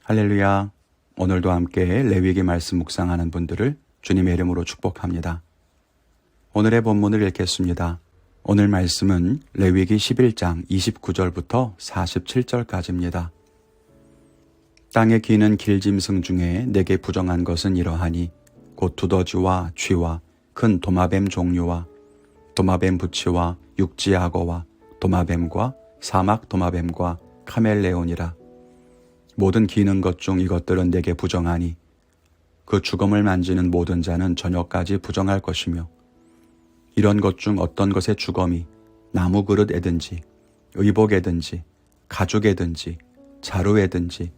할렐루야. 오늘도 함께 레위기 말씀 묵상하는 분들을 주님의 이름으로 축복합니다. 오늘의 본문을 읽겠습니다. 오늘 말씀은 레위기 11장 29절부터 47절까지입니다. 땅에 기는 길짐승 중에 내게 부정한 것은 이러하니 곧 두더지와 쥐와 큰 도마뱀 종류와 도마뱀 부치와 육지악어와 도마뱀과 사막 도마뱀과 카멜레온이라. 모든 기는 것 중 이것들은 내게 부정하니 그 주검을 만지는 모든 자는 저녁까지 부정할 것이며 이런 것 중 어떤 것의 주검이 나무 그릇에든지 의복에든지 가죽에든지 자루에든지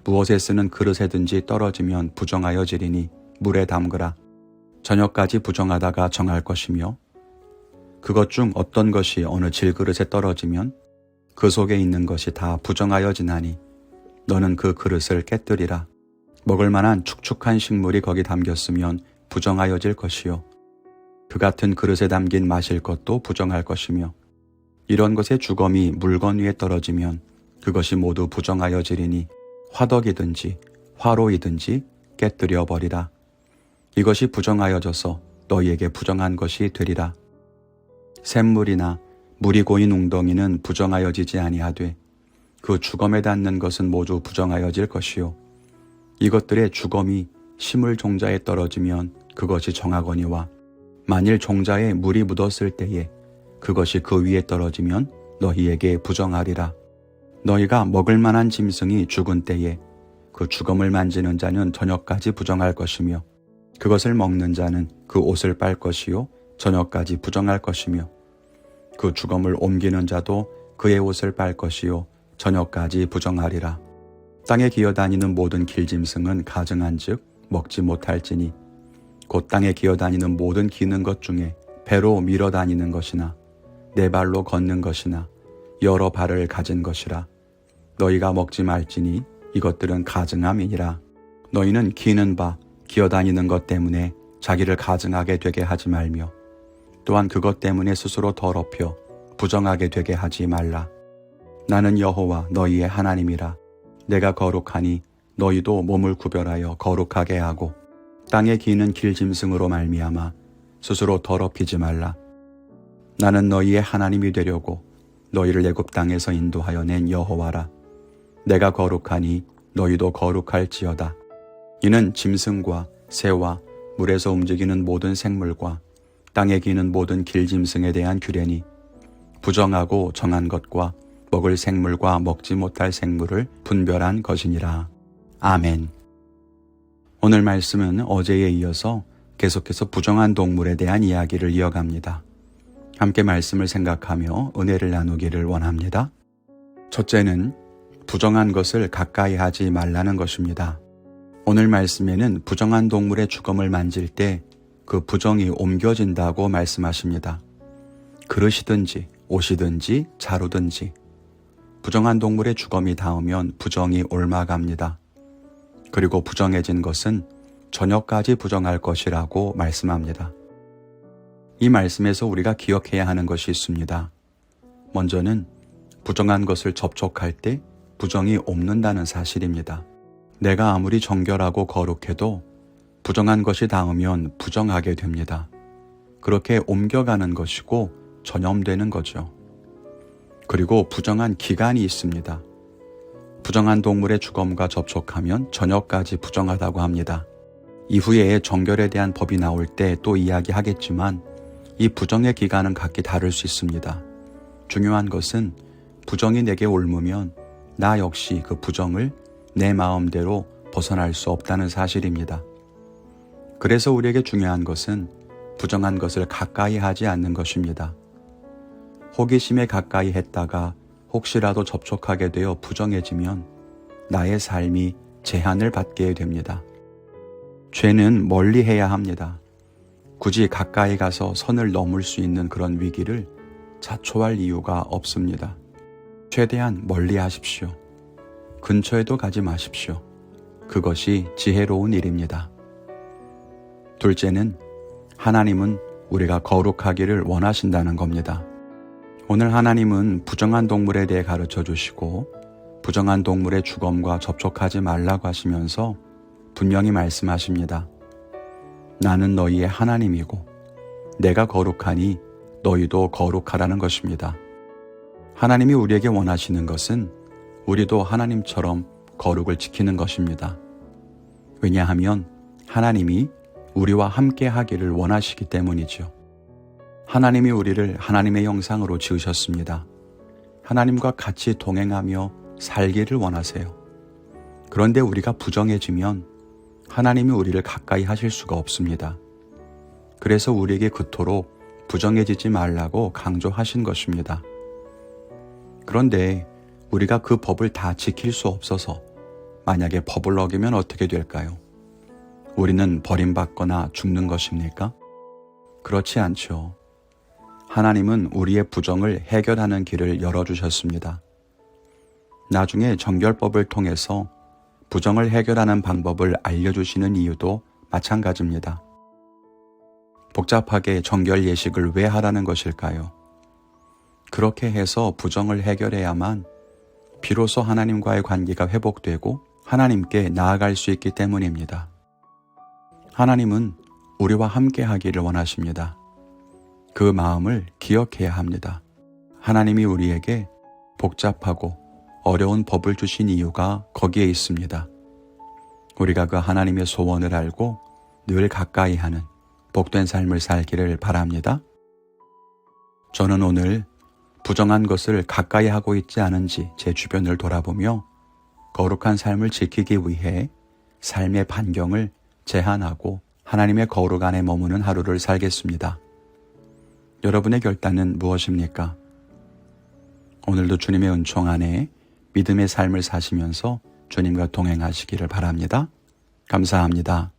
무엇에 쓰는 그릇에든지 떨어지면 부정하여 지리니 물에 담그라. 저녁까지 부정하다가 정할 것이며 그것 중 어떤 것이 어느 질그릇에 떨어지면 그 속에 있는 것이 다 부정하여 지나니 너는 그 그릇을 깨뜨리라. 먹을 만한 축축한 식물이 거기 담겼으면 부정하여질 것이요 그 같은 그릇에 담긴 마실 것도 부정할 것이며 이런 것의 주검이 물건 위에 떨어지면 그것이 모두 부정하여지리니 화덕이든지 화로이든지 깨뜨려 버리라. 이것이 부정하여져서 너희에게 부정한 것이 되리라. 샘물이나 물이 고인 웅덩이는 부정하여지지 아니하되 그 주검에 닿는 것은 모두 부정하여질 것이요 이것들의 주검이 시물 종자에 떨어지면 그것이 정하거니와 만일 종자에 물이 묻었을 때에 그것이 그 위에 떨어지면 너희에게 부정하리라. 너희가 먹을 만한 짐승이 죽은 때에 그 주검을 만지는 자는 저녁까지 부정할 것이며 그것을 먹는 자는 그 옷을 빨 것이요 저녁까지 부정할 것이며 그 주검을 옮기는 자도 그의 옷을 빨 것이요 저녁까지 부정하리라. 땅에 기어다니는 모든 길짐승은 가증한즉 먹지 못할지니 곧 땅에 기어다니는 모든 기는 것 중에 배로 밀어다니는 것이나 네 발로 걷는 것이나 여러 발을 가진 것이라. 너희가 먹지 말지니 이것들은 가증함이니라. 너희는 기는 바 기어다니는 것 때문에 자기를 가증하게 되게 하지 말며 또한 그것 때문에 스스로 더럽혀 부정하게 되게 하지 말라. 나는 여호와 너희의 하나님이라. 내가 거룩하니 너희도 몸을 구별하여 거룩하게 하고 땅에 기는 길짐승으로 말미암아 스스로 더럽히지 말라. 나는 너희의 하나님이 되려고 너희를 애굽 땅에서 인도하여 낸 여호와라. 내가 거룩하니 너희도 거룩할지어다. 이는 짐승과 새와 물에서 움직이는 모든 생물과 땅에 기는 모든 길짐승에 대한 규례니 부정하고 정한 것과 먹을 생물과 먹지 못할 생물을 분별한 것이니라. 아멘. 오늘 말씀은 어제에 이어서 계속해서 부정한 동물에 대한 이야기를 이어갑니다. 함께 말씀을 생각하며 은혜를 나누기를 원합니다. 첫째는 부정한 것을 가까이 하지 말라는 것입니다. 오늘 말씀에는 부정한 동물의 주검을 만질 때 그 부정이 옮겨진다고 말씀하십니다. 그릇이든지 옷이든지 자루든지 부정한 동물의 주검이 닿으면 부정이 옮아갑니다. 그리고 부정해진 것은 저녁까지 부정할 것이라고 말씀합니다. 이 말씀에서 우리가 기억해야 하는 것이 있습니다. 먼저는 부정한 것을 접촉할 때 부정이 옮는다는 사실입니다. 내가 아무리 정결하고 거룩해도 부정한 것이 닿으면 부정하게 됩니다. 그렇게 옮겨가는 것이고 전염되는 거죠. 그리고 부정한 기간이 있습니다. 부정한 동물의 주검과 접촉하면 저녁까지 부정하다고 합니다. 이후에 정결에 대한 법이 나올 때 또 이야기하겠지만 이 부정의 기간은 각기 다를 수 있습니다. 중요한 것은 부정이 내게 옮으면 나 역시 그 부정을 내 마음대로 벗어날 수 없다는 사실입니다. 그래서 우리에게 중요한 것은 부정한 것을 가까이 하지 않는 것입니다. 호기심에 가까이 했다가 혹시라도 접촉하게 되어 부정해지면 나의 삶이 제한을 받게 됩니다. 죄는 멀리 해야 합니다. 굳이 가까이 가서 선을 넘을 수 있는 그런 위기를 자초할 이유가 없습니다. 최대한 멀리 하십시오. 근처에도 가지 마십시오. 그것이 지혜로운 일입니다. 둘째는 하나님은 우리가 거룩하기를 원하신다는 겁니다. 오늘 하나님은 부정한 동물에 대해 가르쳐 주시고 부정한 동물의 주검과 접촉하지 말라고 하시면서 분명히 말씀하십니다. 나는 너희의 하나님이고 내가 거룩하니 너희도 거룩하라는 것입니다. 하나님이 우리에게 원하시는 것은 우리도 하나님처럼 거룩을 지키는 것입니다. 왜냐하면 하나님이 우리와 함께 하기를 원하시기 때문이죠. 하나님이 우리를 하나님의 형상으로 지으셨습니다. 하나님과 같이 동행하며 살기를 원하세요. 그런데 우리가 부정해지면 하나님이 우리를 가까이 하실 수가 없습니다. 그래서 우리에게 그토록 부정해지지 말라고 강조하신 것입니다. 그런데 우리가 그 법을 다 지킬 수 없어서 만약에 법을 어기면 어떻게 될까요? 우리는 버림받거나 죽는 것입니까? 그렇지 않죠. 하나님은 우리의 부정을 해결하는 길을 열어주셨습니다. 나중에 정결법을 통해서 부정을 해결하는 방법을 알려주시는 이유도 마찬가지입니다. 복잡하게 정결 예식을 왜 하라는 것일까요? 그렇게 해서 부정을 해결해야만 비로소 하나님과의 관계가 회복되고 하나님께 나아갈 수 있기 때문입니다. 하나님은 우리와 함께 하기를 원하십니다. 그 마음을 기억해야 합니다. 하나님이 우리에게 복잡하고 어려운 법을 주신 이유가 거기에 있습니다. 우리가 그 하나님의 소원을 알고 늘 가까이 하는 복된 삶을 살기를 바랍니다. 저는 오늘 부정한 것을 가까이 하고 있지 않은지 제 주변을 돌아보며 거룩한 삶을 지키기 위해 삶의 반경을 제한하고 하나님의 거룩 안에 머무는 하루를 살겠습니다. 여러분의 결단은 무엇입니까? 오늘도 주님의 은총 안에 믿음의 삶을 사시면서 주님과 동행하시기를 바랍니다. 감사합니다.